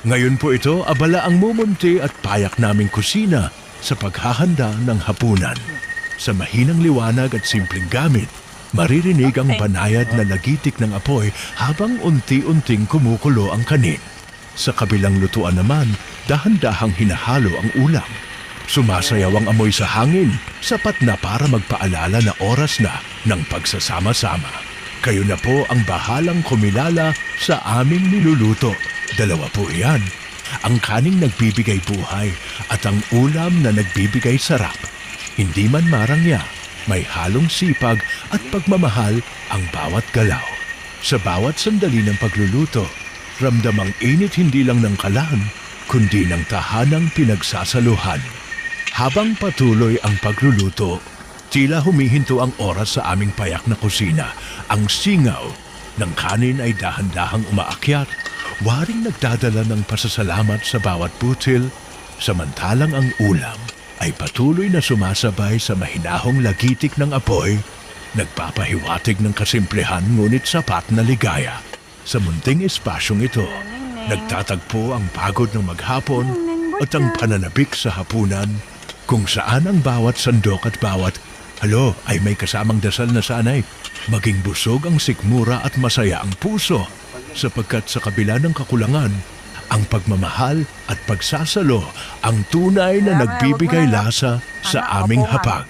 Ngayon po ito, abala ang mumunti at payak naming kusina sa paghahanda ng hapunan. Sa mahinang liwanag at simpleng gamit, maririnig ang banayad na lagitik ng apoy habang unti-unting kumukulo ang kanin. Sa kabilang lutuan naman, dahan-dahang hinahalo ang ulam. Sumasayaw ang amoy sa hangin, sapat na para magpaalala na oras na ng pagsasama-sama. Kayo na po ang bahalang kumilala sa aming niluluto. Dalawa po iyan. Ang kaning nagbibigay buhay at ang ulam na nagbibigay sarap. Hindi man marangya, may halong sipag at pagmamahal ang bawat galaw. Sa bawat sandali ng pagluluto, ramdam ang init hindi lang ng kalan, kundi ng tahanang pinagsasaluhan. Habang patuloy ang pagluluto, tila humihinto ang oras sa aming payak na kusina. Ang singaw ng kanin ay dahan-dahang umaakyat, waring nagdadala ng pasasalamat sa bawat butil, samantalang ang ulam ay patuloy na sumasabay sa mahinahong lagitik ng apoy, nagpapahiwatig ng kasimplehan ngunit sapat na ligaya. Sa munting espasyong ito, nagtatagpo ang pagod ng maghapon at ang pananabik sa hapunan, kung saan ang bawat sandok at bawat halo ay may kasamang dasal na sanay. Maging busog ang sikmura at masaya ang puso, sapagkat sa kabila ng kakulangan, ang pagmamahal at pagsasalo ang tunay na nagbibigay lasa sa aming hapag.